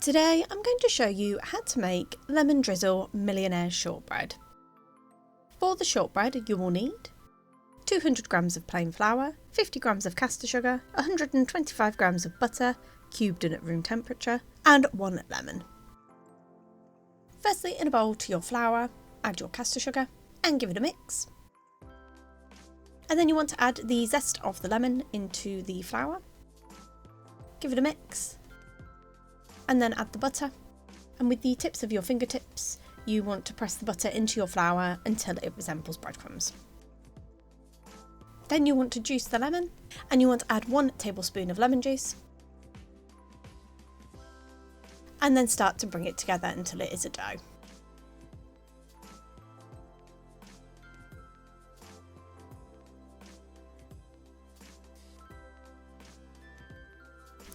Today I'm going to show you how to make Lemon Drizzle Millionaires Shortbread. For the shortbread you will need 200 grams of plain flour, 50 grams of caster sugar, 125 grams of butter, cubed and at room temperature, and 1 lemon. Firstly, in a bowl to your flour, add your caster sugar and give it a mix. And then you want to add the zest of the lemon into the flour. Give it a mix. And then add the butter, and with the tips of your fingertips you want to press the butter into your flour until it resembles breadcrumbs. Then you want to juice the lemon, and you want to add 1 tablespoon of lemon juice, and then start to bring it together until it is a dough.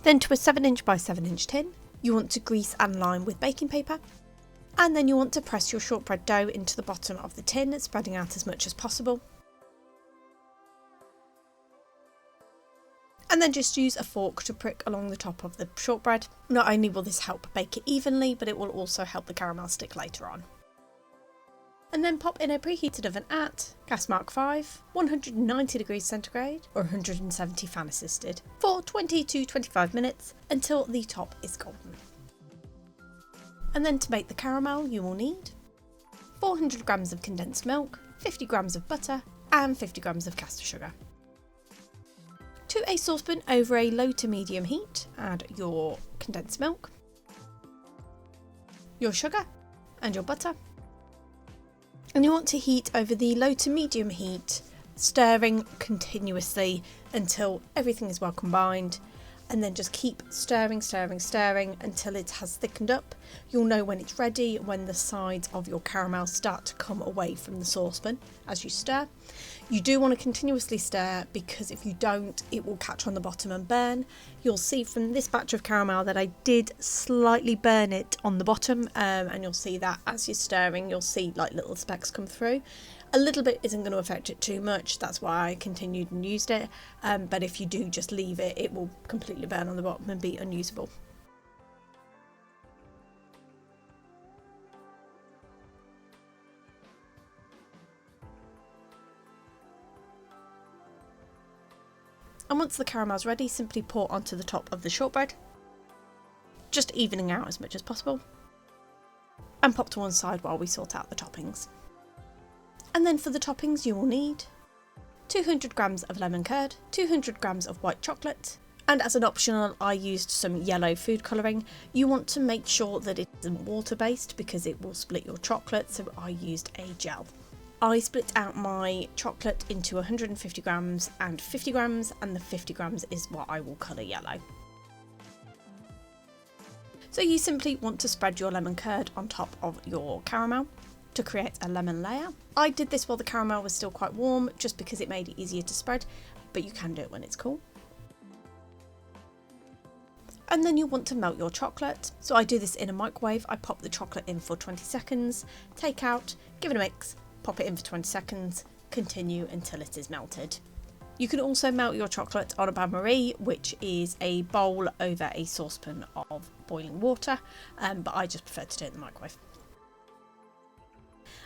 Then to a 7" by 7" tin, you want to grease and line with baking paper, and then you want to press your shortbread dough into the bottom of the tin, spreading out as much as possible. And then just use a fork to prick along the top of the shortbread. Not only will this help bake it evenly, but it will also help the caramel stick later on. And then pop in a preheated oven at gas mark 5, 190 degrees centigrade or 170 fan assisted for 20 to 25 minutes until the top is golden. And then to make the caramel you will need 400 grams of condensed milk, 50 grams of butter and 50 grams of caster sugar. To a saucepan over a low to medium heat, add your condensed milk, your sugar and your butter. And you want to heat over the low to medium heat, stirring continuously until everything is well combined, and then just keep stirring until it has thickened up. You'll know when it's ready when the sides of your caramel start to come away from the saucepan as you stir. You do want to continuously stir, because if you don't it will catch on the bottom and burn. You'll see from this batch of caramel that I did slightly burn it on the bottom, and you'll see that as you're stirring you'll see like little specks come through. A little bit isn't going to affect it too much, that's why I continued and used it, but if you do just leave it, it will completely burn on the bottom and be unusable. And once the caramel's ready, simply pour onto the top of the shortbread, just evening out as much as possible, and pop to one side while we sort out the toppings. And then for the toppings you will need 200 grams of lemon curd, 200 grams of white chocolate, and as an optional I used some yellow food colouring. You want to make sure that it isn't water based because it will split your chocolate, so I used a gel. I split out my chocolate into 150 grams and 50 grams, and the 50 grams is what I will colour yellow. So you simply want to spread your lemon curd on top of your caramel to create a lemon layer. I did this while the caramel was still quite warm just because it made it easier to spread, but you can do it when it's cool. And then you want to melt your chocolate. So I do this in a microwave. I pop the chocolate in for 20 seconds, take out, give it a mix, pop it in for 20 seconds, continue until it is melted. You can also melt your chocolate on a bain-marie, which is a bowl over a saucepan of boiling water, but I just prefer to do it in the microwave.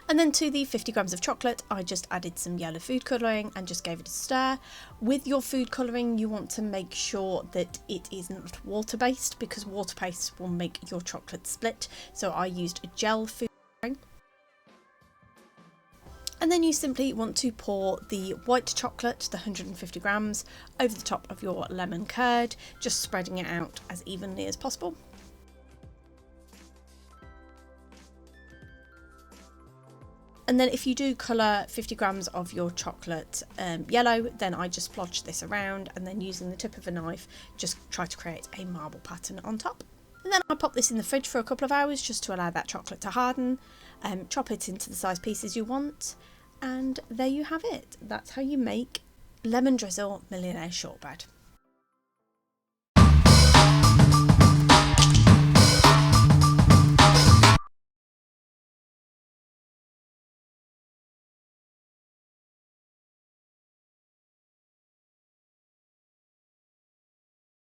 And then to the 50 grams of chocolate, I just added some yellow food colouring and just gave it a stir. With your food colouring, you want to make sure that it isn't water based, because water based will make your chocolate split. So I used a gel food colouring. And then you simply want to pour the white chocolate, the 150 grams, over the top of your lemon curd, just spreading it out as evenly as possible. And then if you do colour 50 grams of your chocolate yellow, then I just splodge this around, and then using the tip of a knife just try to create a marble pattern on top. And then I pop this in the fridge for a couple of hours just to allow that chocolate to harden. Chop it into the size pieces you want, and there you have it. That's how you make Lemon Drizzle Millionaires Shortbread.